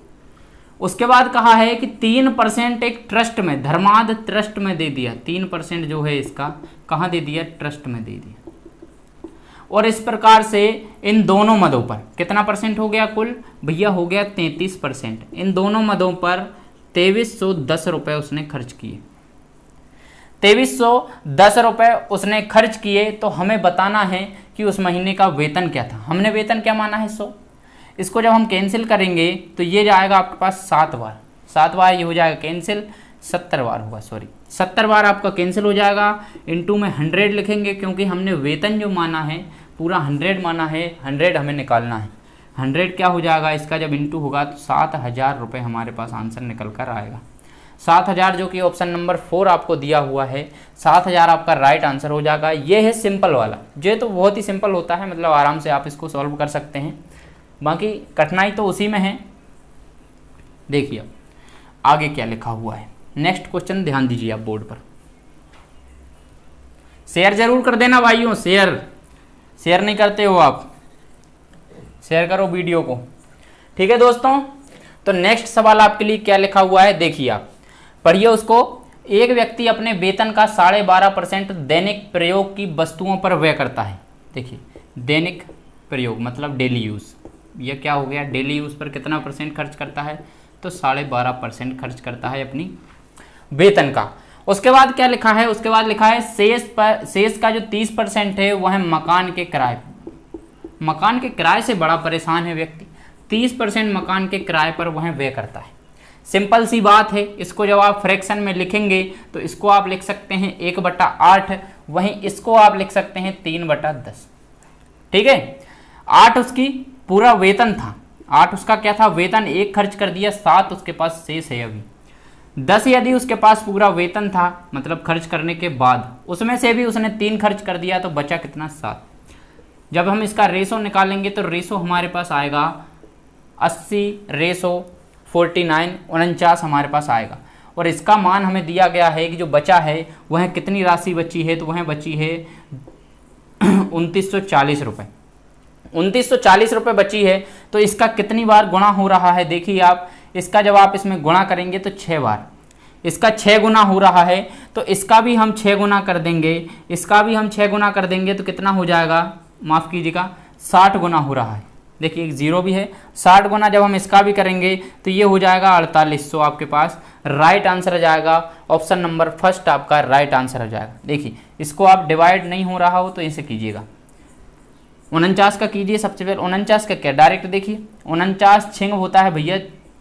उसके बाद कहा है कि 3% एक ट्रस्ट में, धर्मार्थ ट्रस्ट में दे दिया। 3% जो है इसका कहाँ दे दिया, ट्रस्ट में दे दिया। और इस प्रकार से इन दोनों मदों पर कितना परसेंट हो गया, कुल भैया हो गया 33%। इन दोनों मदों पर 2310 रुपये उसने खर्च किए। 2310 उसने खर्च किए, तो हमें बताना है कि उस महीने का वेतन क्या था। हमने वेतन क्या माना है 100। इसको जब हम कैंसिल करेंगे तो ये जाएगा आपके पास 7 बार, 7 बार ये हो जाएगा कैंसिल, 70 बार होगा, सॉरी 70 बार आपका कैंसिल हो जाएगा। इनटू में 100 लिखेंगे, क्योंकि हमने वेतन जो माना है पूरा 100 माना है, 100 हमें निकालना है। 100 क्या हो जाएगा इसका, जब इंटू होगा तो 7000 रुपये हमारे पास आंसर निकल कर आएगा। 7000 जो कि ऑप्शन नंबर 4 आपको दिया हुआ है, 7000 आपका राइट आंसर हो जाएगा। ये है सिंपल वाला, ये तो बहुत ही सिंपल होता है, मतलब आराम से आप इसको सॉल्व कर सकते हैं, बाकी कठिनाई तो उसी में है। देखिए आगे क्या लिखा हुआ है, नेक्स्ट क्वेश्चन ध्यान दीजिए आप बोर्ड पर। शेयर जरूर कर देना भाइयों, शेयर नहीं करते हो आप, शेयर करो वीडियो को, ठीक है दोस्तों। तो नेक्स्ट सवाल आपके लिए क्या लिखा हुआ है, देखिए आप पढ़िए उसको। एक व्यक्ति अपने वेतन का 12.5% दैनिक प्रयोग की वस्तुओं पर व्यय करता है। देखिए दैनिक प्रयोग मतलब डेली यूज, यह क्या हो गया, डेली यूज पर कितना परसेंट खर्च करता है, तो 12.5% खर्च करता है अपनी वेतन का। उसके बाद क्या लिखा है, उसके बाद लिखा है शेष का जो 30% है वह है मकान के किराए। मकान के किराए से बड़ा परेशान है व्यक्ति, 30% मकान के किराए पर वह व्यय करता है। सिंपल सी बात है, इसको जब आप फ्रैक्शन में लिखेंगे तो इसको आप लिख सकते हैं 1/8, वहीं इसको आप लिख सकते हैं 3/10, ठीक है। 8 उसकी पूरा वेतन था, 8 उसका क्या था वेतन, 1 खर्च कर दिया, 7 उसके पास शेष है अभी। 10 यदि उसके पास पूरा वेतन था मतलब खर्च करने के बाद, उसमें से भी उसने 3 खर्च कर दिया, तो बचा कितना 7। जब हम इसका रेशो निकालेंगे तो रेशो हमारे पास आएगा 80:49, 49 हमारे पास आएगा। और इसका मान हमें दिया गया है कि जो बचा है वह कितनी राशि बची है, तो वह बची है 2940 रुपये। 2940 रुपये बची है, तो इसका कितनी बार गुणा हो रहा है, देखिए आप इसका जब आप इसमें गुणा करेंगे तो 6 बार, इसका 6 गुना हो रहा है, तो इसका भी हम 6 गुना कर देंगे, इसका भी हम 6 गुना कर देंगे, तो कितना हो जाएगा, माफ़ कीजिएगा 60 गुना हो रहा है। देखिए एक जीरो भी है, 60 गुना जब हम इसका भी करेंगे तो ये हो जाएगा 4800, आपके पास राइट आंसर आ जाएगा। ऑप्शन नंबर फर्स्ट आपका राइट आंसर आ जाएगा। देखिए इसको आप डिवाइड नहीं हो रहा हो तो इसे कीजिएगा, 49 का कीजिए सबसे पहले। 49 का क्या, डायरेक्ट देखिए 49 छिंग होता है भैया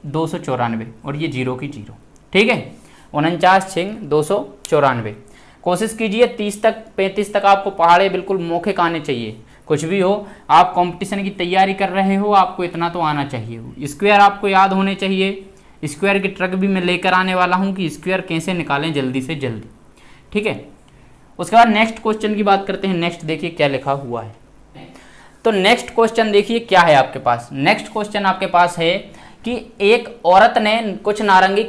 294, और ये जीरो की जीरो, ठीक है। 49 छिंग 294। कोशिश कीजिए 30 तक 35 तक आपको पहाड़े बिल्कुल मौखिक आने चाहिए। कुछ भी हो, आप कंपटीशन की तैयारी कर रहे हो, आपको इतना तो आना चाहिए। स्क्वायर आपको याद होने चाहिए, स्क्वायर की ट्रक भी मैं लेकर आने वाला हूँ कि स्क्वायर कैसे निकालें जल्दी से जल्दी, ठीक है। उसके बाद नेक्स्ट क्वेश्चन की बात करते हैं। नेक्स्ट देखिए क्या लिखा हुआ है, तो नेक्स्ट क्वेश्चन देखिए क्या है आपके पास। नेक्स्ट क्वेश्चन आपके पास है कि एक औरत ने कुछ नारंगी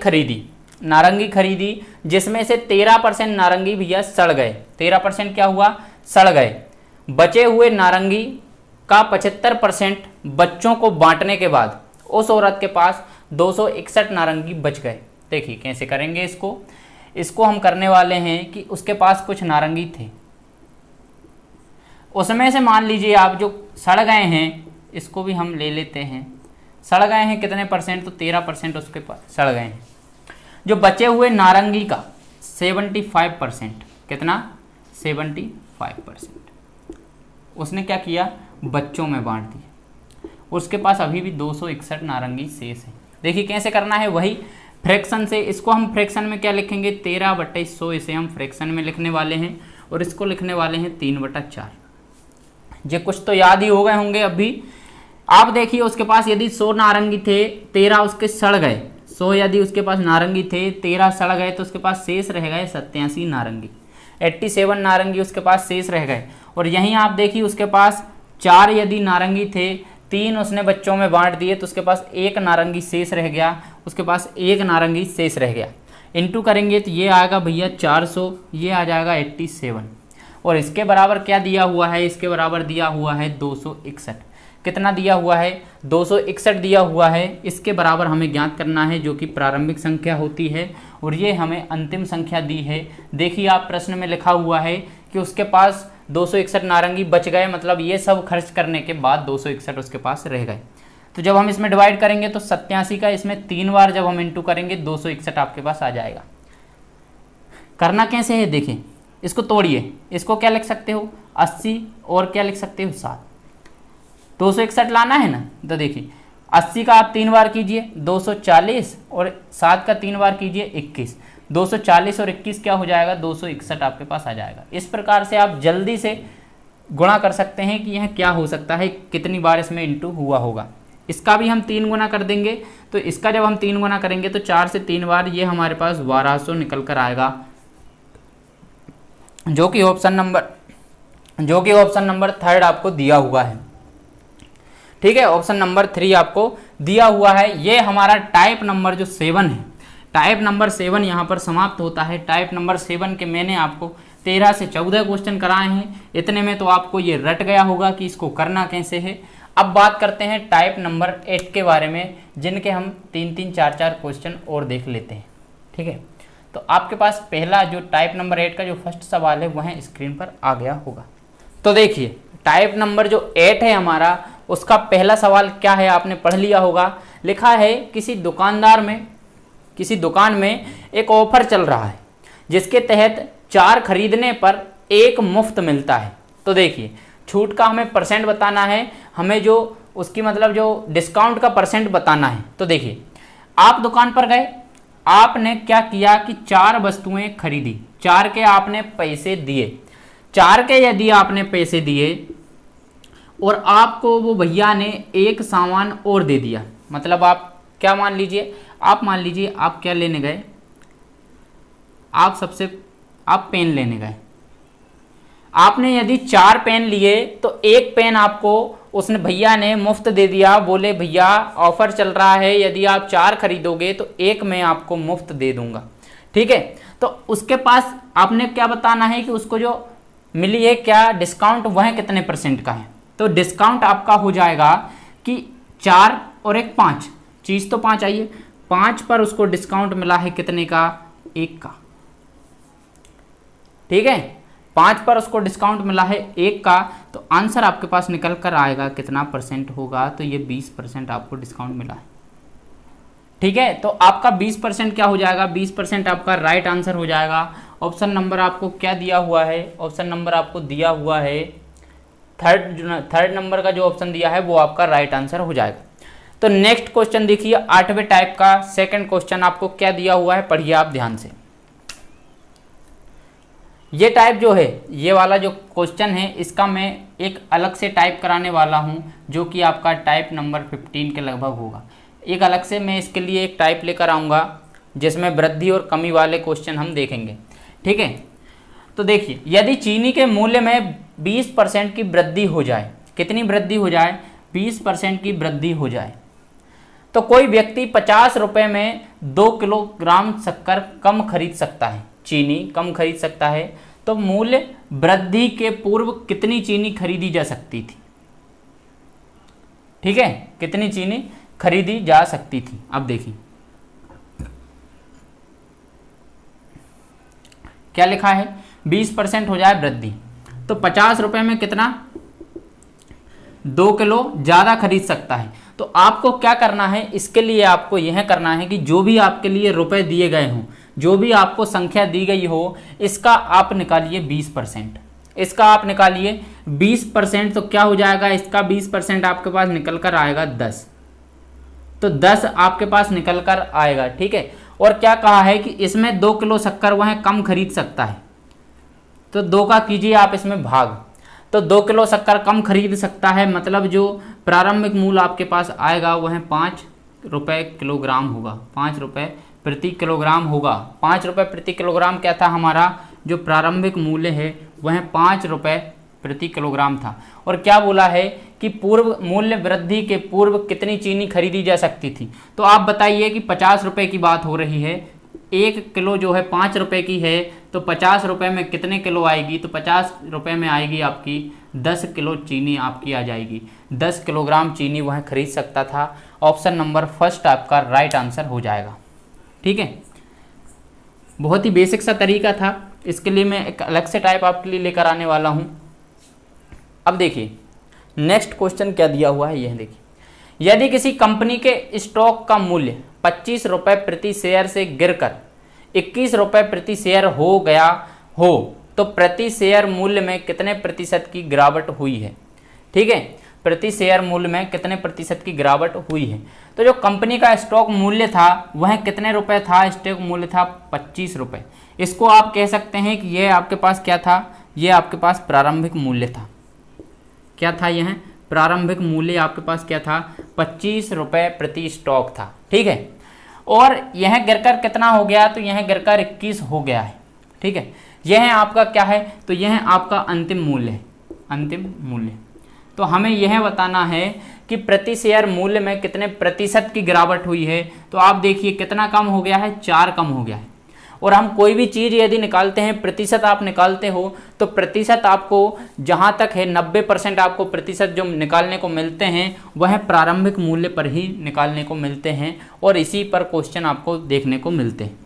खरीदी, जिसमें से 13% नारंगी भैया सड़ गए। 13% क्या हुआ, सड़ गए। बचे हुए नारंगी का 75% बच्चों को बांटने के बाद उस औरत के पास 261 नारंगी बच गए। देखिए कैसे करेंगे इसको हम करने वाले हैं कि उसके पास कुछ नारंगी थे, उसमें से मान लीजिए आप जो सड़ गए हैं, इसको भी हम ले लेते हैं। सड़ गए हैं कितने परसेंट, तो 13% उसके पास सड़ गए हैं। जो बचे हुए नारंगी का 75%, कितना 75%, उसने क्या किया, बच्चों में बांट दिया। उसके पास अभी भी 261 नारंगी शेष है। देखिए कैसे करना है, वही फ्रैक्शन से। इसको हम फ्रैक्शन में क्या लिखेंगे, 13/100 इसे हम फ्रैक्शन में लिखने वाले हैं, और इसको लिखने वाले हैं 3/4। ये कुछ तो याद ही हो गए होंगे अभी। आप देखिए उसके पास यदि 100 नारंगी थे, 13 उसके सड़ गए। 100 यदि उसके पास नारंगी थे, 13 सड़ गए, तो उसके पास शेष रह गए 87 नारंगी। 87 नारंगी उसके पास शेष रह गए। और यहीं आप देखिए उसके पास 4 यदि नारंगी थे, 3 उसने बच्चों में बांट दिए, तो उसके पास 1 नारंगी शेष रह गया। उसके पास 1 नारंगी शेष रह गया। इंटू करेंगे तो ये आएगा भैया 400, ये आ जाएगा 87। और इसके बराबर क्या दिया हुआ है, इसके बराबर दिया हुआ है 261। कितना दिया हुआ है, 261 दिया हुआ है। इसके बराबर हमें ज्ञात करना है, जो कि प्रारंभिक संख्या होती है, और ये हमें अंतिम संख्या दी है। देखिए आप प्रश्न में लिखा हुआ है कि उसके पास 261 नारंगी बच गए, मतलब ये सब खर्च करने के बाद 261 उसके पास रह गए। तो जब हम इसमें डिवाइड करेंगे तो 87 का इसमें 3 बार जब हम इंटू करेंगे 261 आपके पास आ जाएगा। करना कैसे है देखें, इसको तोड़िए, इसको क्या लिख सकते हो 80 और क्या लिख सकते हो 7, 261 लाना है ना। तो देखिए 80 का आप 3 बार कीजिए 240 और 7 का 3 बार कीजिए 21, 240 और 21 क्या हो जाएगा 261 आपके पास आ जाएगा। इस प्रकार से आप जल्दी से गुणा कर सकते हैं कि यह क्या हो सकता है, कितनी बार इसमें इंटू हुआ होगा। इसका भी हम 3 गुना कर देंगे, तो इसका जब हम 3 गुना करेंगे तो 4 से 3 बार ये हमारे पास 1200 निकल कर आएगा, जो कि ऑप्शन नंबर 3 आपको दिया हुआ है। ठीक है, ऑप्शन नंबर 3 आपको दिया हुआ है। ये हमारा टाइप नंबर जो 7 है, टाइप नंबर 7 यहाँ पर समाप्त होता है। टाइप नंबर 7 के मैंने आपको 13 से 14 क्वेश्चन कराए हैं, इतने में तो आपको ये रट गया होगा कि इसको करना कैसे है। अब बात करते हैं टाइप नंबर 8 के बारे में, जिनके हम 3-3, 4-4 क्वेश्चन और देख लेते हैं। ठीक है, तो आपके पास पहला जो टाइप नंबर 8 का जो फर्स्ट सवाल है वह स्क्रीन पर आ गया होगा। तो देखिए टाइप नंबर जो 8 है हमारा, उसका पहला सवाल क्या है आपने पढ़ लिया होगा। लिखा है किसी दुकान में एक ऑफर चल रहा है जिसके तहत 4 खरीदने पर 1 मुफ्त मिलता है। तो देखिए छूट का हमें परसेंट बताना है, हमें जो उसकी मतलब जो डिस्काउंट का परसेंट बताना है। तो देखिए आप दुकान पर गए, आपने क्या किया कि 4 वस्तुएं खरीदी, 4 के आपने पैसे दिए, 4 के यदि आपने पैसे दिए और आपको वो भैया ने एक सामान और दे दिया, मतलब आप क्या मान लीजिए आप क्या लेने गए, आप पेन लेने गए। आपने यदि 4 पेन लिए तो 1 पेन आपको उसने भैया ने मुफ्त दे दिया, बोले भैया ऑफर चल रहा है, यदि आप 4 खरीदोगे तो 1 मैं आपको मुफ्त दे दूंगा। ठीक है, तो उसके पास आपने क्या बताना है कि उसको जो मिली है क्या डिस्काउंट वह कितने परसेंट का है। तो डिस्काउंट आपका हो जाएगा कि 4 और 1 5, चीज़ तो 5 आई है, 5 पर उसको डिस्काउंट मिला है कितने का 1 का। ठीक है, 5 पर उसको डिस्काउंट मिला है 1 का, तो आंसर आपके पास निकल कर आएगा कितना परसेंट होगा, तो ये 20% आपको डिस्काउंट मिला है। ठीक है, तो आपका 20% क्या हो जाएगा, 20% आपका राइट आंसर हो जाएगा। ऑप्शन नंबर आपको क्या दिया हुआ है, ऑप्शन नंबर आपको दिया हुआ है थर्ड नंबर का जो ऑप्शन दिया है वो आपका राइट आंसर हो जाएगा। तो नेक्स्ट क्वेश्चन देखिए 8वें टाइप का सेकंड क्वेश्चन आपको क्या दिया हुआ है, पढ़िए आप ध्यान से। ये टाइप जो है, ये वाला जो क्वेश्चन है, इसका मैं एक अलग से टाइप कराने वाला हूँ, जो कि आपका टाइप नंबर 15 के लगभग होगा। एक अलग से मैं इसके लिए एक टाइप लेकर आऊँगा जिसमें वृद्धि और कमी वाले क्वेश्चन हम देखेंगे। ठीक है, तो देखिए यदि चीनी के मूल्य में 20% की वृद्धि हो जाए, कितनी वृद्धि हो जाए, 20% की वृद्धि हो जाए, तो कोई व्यक्ति 50 रुपये में 2 किलोग्राम शक्कर कम खरीद सकता है, चीनी कम खरीद सकता है। तो मूल्य वृद्धि के पूर्व कितनी चीनी खरीदी जा सकती थी। ठीक है, कितनी चीनी खरीदी जा सकती थी। अब देखिए क्या लिखा है, 20% हो जाए वृद्धि, तो 50 रुपये में कितना 2 किलो ज़्यादा खरीद सकता है। तो आपको क्या करना है, इसके लिए आपको यह करना है कि जो भी आपके लिए रुपए दिए गए हों, जो भी आपको संख्या दी गई हो, इसका आप निकालिए 20%, इसका आप निकालिए 20%। तो क्या हो जाएगा, इसका 20% आपके पास निकल कर आएगा 10, तो 10 आपके पास निकल कर आएगा। ठीक है, और क्या कहा है कि इसमें 2 किलो शक्कर वह कम खरीद सकता है, तो 2 का कीजिए आप इसमें भाग, तो 2 किलो शक्कर कम खरीद सकता है, मतलब जो प्रारंभिक मूल्य आपके पास आएगा वह 5 रुपये किलोग्राम होगा, 5 रुपये प्रति किलोग्राम होगा। 5 रुपये प्रति किलोग्राम क्या था हमारा, जो प्रारंभिक मूल्य है वह 5 रुपये प्रति किलोग्राम था। और क्या बोला है कि पूर्व मूल्य वृद्धि के पूर्व कितनी चीनी खरीदी जा सकती थी। तो आप बताइए कि 50 रुपये की बात हो रही है, 1 किलो जो है 5 रुपये की है, तो 50 रुपये में कितने किलो आएगी, तो 50 रुपये में आएगी आपकी 10 किलो चीनी आपकी आ जाएगी, 10 किलोग्राम चीनी वह खरीद सकता था। ऑप्शन नंबर फर्स्ट आपका राइट आंसर हो जाएगा। ठीक है, बहुत ही बेसिक सा तरीका था, इसके लिए मैं एक अलग से टाइप आपके लिए लेकर आने वाला हूँ। अब देखिए नेक्स्ट क्वेश्चन क्या दिया हुआ है, यह देखिए, यदि किसी कंपनी के स्टॉक का मूल्य 25 रुपये प्रति शेयर से गिरकर 21 रुपए प्रति शेयर हो गया हो तो प्रति शेयर मूल्य में कितने प्रतिशत की गिरावट हुई है। ठीक है, प्रति शेयर मूल्य में कितने प्रतिशत की गिरावट हुई है। तो जो कंपनी का स्टॉक मूल्य था वह कितने रुपए था, स्टॉक मूल्य था 25 रुपए। इसको आप कह सकते हैं कि यह आपके पास क्या था, यह आपके पास प्रारंभिक मूल्य था। क्या था, यह प्रारंभिक मूल्य आपके पास क्या था, 25 रुपए प्रति स्टॉक था। ठीक है, और यह गिरकर कितना हो गया, तो यह गिरकर 21 हो गया है। ठीक है, यह आपका क्या है, तो यह आपका अंतिम मूल्य है, अंतिम मूल्य। तो हमें यह बताना है कि प्रति शेयर मूल्य में कितने प्रतिशत की गिरावट हुई है। तो आप देखिए कितना कम हो गया है, 4 कम हो गया है। और हम कोई भी चीज़ यदि निकालते हैं, प्रतिशत आप निकालते हो तो प्रतिशत आपको जहाँ तक है 90% आपको प्रतिशत जो निकालने को मिलते हैं वह प्रारंभिक मूल्य पर ही निकालने को मिलते हैं और इसी पर क्वेश्चन आपको देखने को मिलते हैं।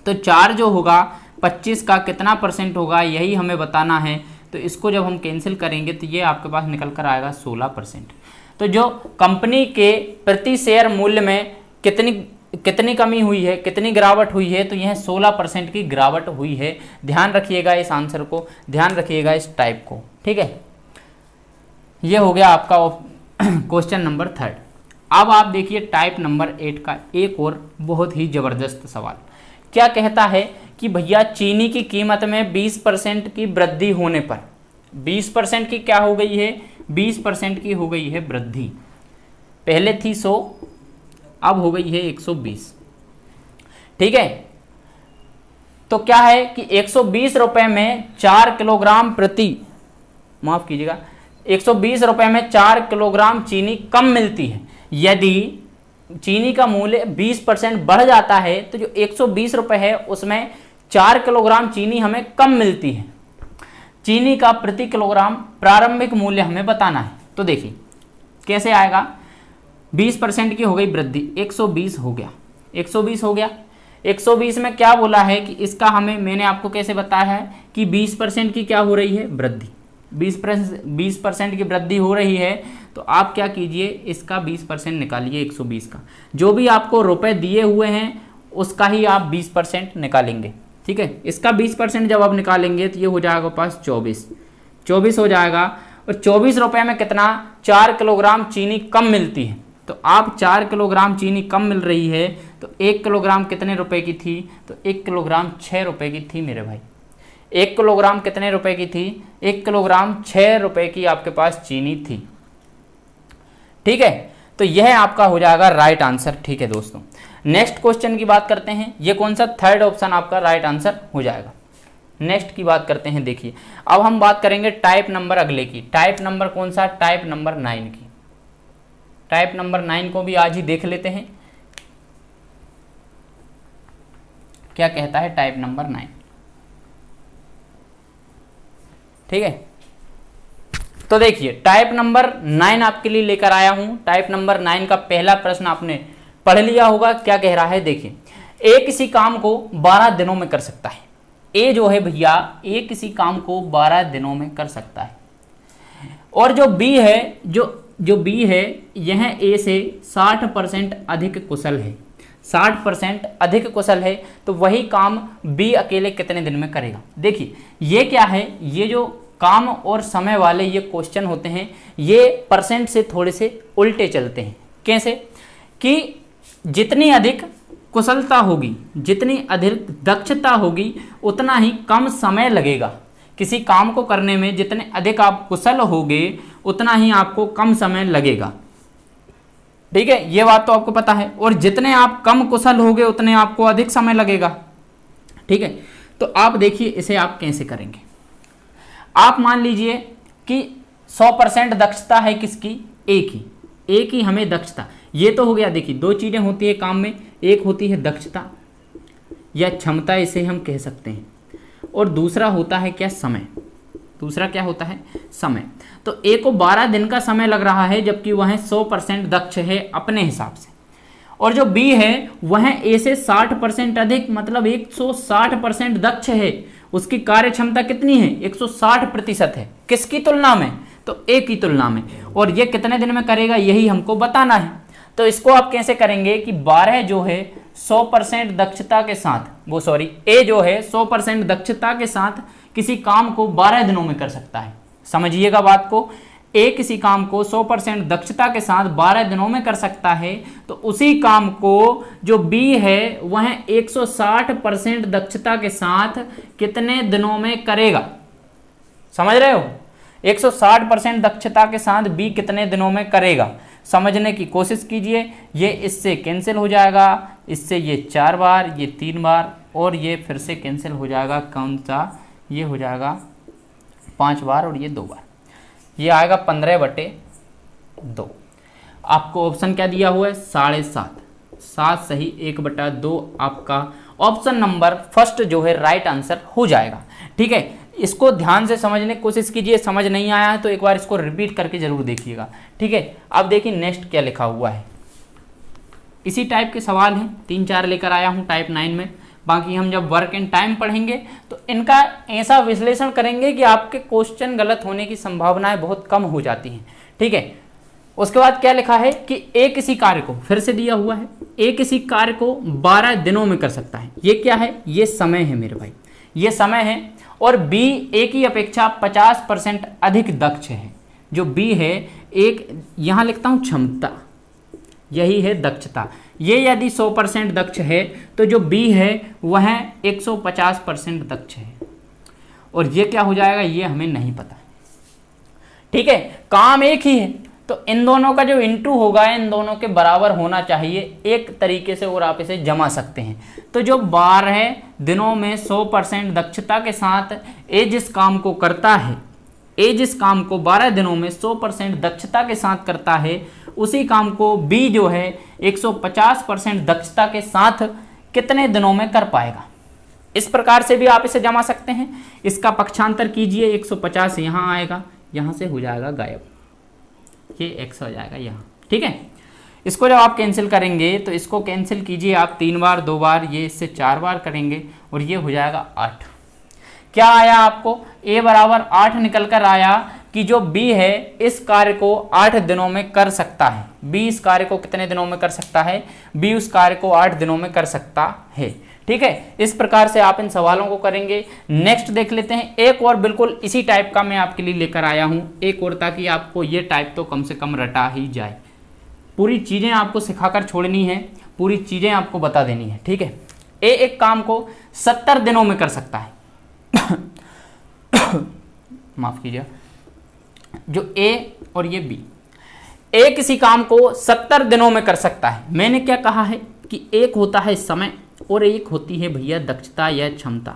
तो 4 जो होगा 25 का कितना % होगा यही हमें बताना है। तो इसको जब हम कैंसिल करेंगे तो ये आपके पास निकल कर आएगा 16%। तो जो कंपनी के प्रति शेयर मूल्य में कितनी कमी हुई है, कितनी गिरावट हुई है, तो यह 16% की गिरावट हुई है। ध्यान रखिएगा इस आंसर को, ध्यान रखिएगा इस टाइप को। ठीक है, यह हो गया आपका क्वेश्चन नंबर 3। अब आप देखिए टाइप नंबर 8 का एक और बहुत ही जबरदस्त सवाल। क्या कहता है कि भैया चीनी की कीमत में 20% की वृद्धि होने पर, 20% की क्या हो गई है, 20% की हो गई है वृद्धि। पहले थी 100, अब हो गई है 120। ठीक है, तो क्या है कि 120 रुपए में 4 किलोग्राम प्रति, माफ कीजिएगा, 120 रुपए में 4 किलोग्राम चीनी कम मिलती है। यदि चीनी का मूल्य 20% बढ़ जाता है तो जो 120 रुपए है उसमें 4 किलोग्राम चीनी हमें कम मिलती है। चीनी का प्रति किलोग्राम प्रारंभिक मूल्य हमें बताना है। तो देखिए कैसे आएगा, 20% की हो गई वृद्धि, 120 हो गया, 120 हो गया। 120 में क्या बोला है कि इसका हमें, मैंने आपको कैसे बताया है कि 20% की क्या हो रही है, वृद्धि। 20% की वृद्धि हो रही है तो आप क्या कीजिए, इसका 20% निकालिए 120 का। जो भी आपको रुपए दिए हुए हैं उसका ही आप 20% निकालेंगे। ठीक है, इसका 20% जब आप निकालेंगे तो ये हो जाएगा पास 24 हो जाएगा। और 24 रुपये में कितना, 4 किलोग्राम चीनी कम मिलती है। तो आप 4 किलोग्राम चीनी कम मिल रही है तो 1 किलोग्राम कितने रुपए की थी, तो 1 किलोग्राम 6 रुपए की थी मेरे भाई। 1 किलोग्राम कितने रुपए की थी, 1 किलोग्राम 6 रुपए की आपके पास चीनी थी। ठीक है, तो यह आपका हो जाएगा राइट आंसर। ठीक है दोस्तों, नेक्स्ट क्वेश्चन की बात करते हैं। ये कौन सा, 3rd ऑप्शन आपका राइट आंसर हो जाएगा। नेक्स्ट की बात करते हैं। देखिए अब हम बात करेंगे टाइप नंबर अगले की। टाइप नंबर कौन सा, टाइप नंबर 9 की। टाइप नंबर 9 को भी आज ही देख लेते हैं क्या कहता है टाइप नंबर 9। ठीक है, तो देखिए टाइप नंबर 9 आपके लिए लेकर आया हूं। टाइप नंबर 9 का पहला प्रश्न आपने पढ़ लिया होगा। क्या कह रहा है, देखिए ए किसी काम को 12 दिनों में कर सकता है। ए जो है भैया, ए किसी काम को 12 दिनों में कर सकता है। और जो बी है, जो बी है यह ए से 60% अधिक कुशल है। 60% अधिक कुशल है तो वही काम बी अकेले कितने दिन में करेगा। देखिए ये क्या है, ये जो काम और समय वाले ये क्वेश्चन होते हैं ये परसेंट से थोड़े से उल्टे चलते हैं। कैसे कि जितनी अधिक कुशलता होगी, जितनी अधिक दक्षता होगी उतना ही कम समय लगेगा। किसी काम को करने में जितने अधिक आप कुशल होगे उतना ही आपको कम समय लगेगा। ठीक है, ये बात तो आपको पता है। और जितने आप कम कुशल होगे उतने आपको अधिक समय लगेगा। ठीक है, तो आप देखिए इसे आप कैसे करेंगे। आप मान लीजिए कि 100% दक्षता है किसकी, ए की हमें दक्षता। ये तो हो गया, देखिए 2 चीजें होती है काम में, एक होती है दक्षता या क्षमता, इसे हम कह सकते हैं, और दूसरा होता है क्या, समय। दूसरा क्या होता है, समय। तो ए को 12 दिन का समय लग रहा है जबकि वह 100% दक्ष है अपने हिसाब से। और जो बी है वह ए से 60% अधिक, मतलब 160% दक्ष है। उसकी कार्य क्षमता कितनी है, 160% है। किसकी तुलना में, तो ए की तुलना में। और ये कितने दिन में करेगा यही हमको बताना है। तो इसको आप कैसे करेंगे कि 12 जो है 100% दक्षता के साथ, वो सॉरी ए जो है 100% दक्षता के साथ किसी काम को 12 दिनों में कर सकता है। समझिएगा बात को, ए किसी काम को 100% दक्षता के साथ 12 दिनों में कर सकता है, तो उसी काम को जो बी है वह 160% दक्षता के साथ कितने दिनों में करेगा। समझ रहे हो, 160% दक्षता के साथ बी कितने दिनों में करेगा, समझने की कोशिश कीजिए। ये इससे कैंसिल हो जाएगा, इससे ये 4 बार, ये 3 बार, और ये फिर से कैंसिल हो जाएगा, कौन सा, ये हो जाएगा 5 बार और ये 2 बार, ये आएगा 15/2। आपको ऑप्शन क्या दिया हुआ है, 7.5, 7 सही 1/2 आपका ऑप्शन नंबर फर्स्ट जो है राइट आंसर हो जाएगा। ठीक है, इसको ध्यान से समझने की कोशिश कीजिए, समझ नहीं आया है तो एक बार इसको रिपीट करके जरूर देखिएगा। ठीक है, अब देखिए नेक्स्ट क्या लिखा हुआ है। इसी टाइप के सवाल हैं, 3-4 लेकर आया हूं टाइप 9 में। बाकी हम जब वर्क एंड टाइम पढ़ेंगे तो इनका ऐसा विश्लेषण करेंगे कि आपके क्वेश्चन गलत होने की संभावनाएं बहुत कम हो जाती हैं। ठीक है, उसके बाद क्या लिखा है कि ए किसी कार्य को, फिर से दिया हुआ है, ए किसी कार्य को 12 दिनों में कर सकता है। ये क्या है, ये समय है मेरे भाई, ये समय है। और बी ए की अपेक्षा 50% अधिक दक्ष है। जो बी है, एक यहां लिखता हूं क्षमता, यही है दक्षता। ये यदि 100% दक्ष है तो जो बी है वह 150% दक्ष है। और ये क्या हो जाएगा, ये हमें नहीं पता। ठीक है, काम एक ही है तो इन दोनों का जो इंटू होगा इन दोनों के बराबर होना चाहिए एक तरीके से, और आप इसे जमा सकते हैं। तो जो 12 दिनों में 100% दक्षता के साथ ए जिस काम को करता है, ए जिस काम को 12 दिनों में 100% दक्षता के साथ करता है, उसी काम को बी जो है 150% दक्षता के साथ कितने दिनों में कर पाएगा। इस प्रकार से भी आप इसे जमा सकते हैं। इसका पक्षांतर कीजिए, 150 यहाँ आएगा, यहाँ से हो जाएगा गायब, ये x हो जाएगा यहाँ। ठीक है, इसको जब आप कैंसिल करेंगे तो इसको कैंसिल कीजिए आप 3 बार 2 बार, ये इससे 4 बार करेंगे और ये हो जाएगा 8। क्या आया आपको, a बराबर 8 निकल कर आया कि जो b है इस कार्य को 8 दिनों में कर सकता है। b इस कार्य को कितने दिनों में कर सकता है, b उस कार्य को 8 दिनों में कर सकता है। ठीक है, इस प्रकार से आप इन सवालों को करेंगे। नेक्स्ट देख लेते हैं, एक और बिल्कुल इसी टाइप का मैं आपके लिए लेकर आया हूं, एक और, ताकि आपको ये टाइप तो कम से कम रटा ही जाए। पूरी चीज़ें आपको सिखाकर छोड़नी है, पूरी चीज़ें आपको बता देनी है। ठीक है, ए एक काम को 70 दिनों में कर सकता है। माफ कीजिए, जो ए और ये बी, ए किसी काम को 70 दिनों में कर सकता है। मैंने क्या कहा है कि एक होता है समय और एक होती है भैया दक्षता या क्षमता।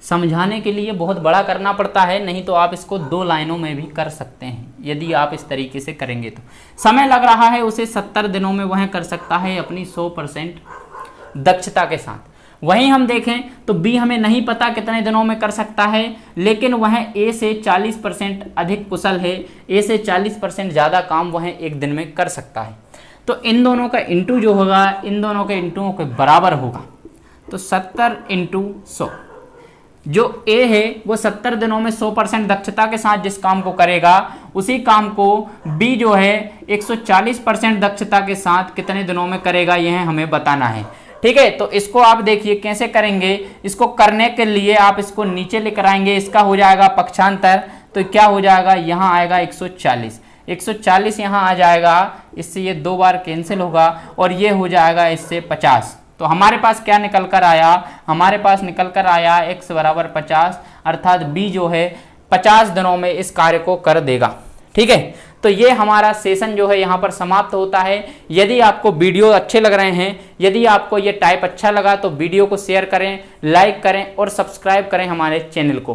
समझाने के लिए बहुत बड़ा करना पड़ता है, नहीं तो आप इसको 2 लाइनों में भी कर सकते हैं यदि आप इस तरीके से करेंगे तो। समय लग रहा है उसे 70 दिनों में वह कर सकता है अपनी 100% दक्षता के साथ। वहीं हम देखें तो बी हमें नहीं पता कितने दिनों में कर सकता है, लेकिन वह ए से 40% अधिक कुशल है, ए से 40% ज़्यादा काम वह एक दिन में कर सकता है। तो इन दोनों का इंटू जो होगा इन दोनों के इंटुओं के बराबर होगा। तो 70 × 100, जो ए है वो 70 दिनों में 100% दक्षता के साथ जिस काम को करेगा, उसी काम को बी जो है 140% दक्षता के साथ कितने दिनों में करेगा, यह हमें बताना है। ठीक है, तो इसको आप देखिए कैसे करेंगे। इसको करने के लिए आप इसको नीचे लेकर आएंगे, इसका हो जाएगा पक्षांतर, तो क्या हो जाएगा, यहाँ आएगा 140, 140 यहाँ आ जाएगा, इससे ये 2 बार कैंसिल होगा और ये हो जाएगा इससे 50। तो हमारे पास क्या निकल कर आया, हमारे पास निकल कर आया x बराबर 50, अर्थात b जो है 50 दिनों में इस कार्य को कर देगा। ठीक है, तो ये हमारा सेशन जो है यहाँ पर समाप्त होता है। यदि आपको वीडियो अच्छे लग रहे हैं, यदि आपको ये टाइप अच्छा लगा तो वीडियो को शेयर करें, लाइक करें और सब्सक्राइब करें हमारे चैनल को।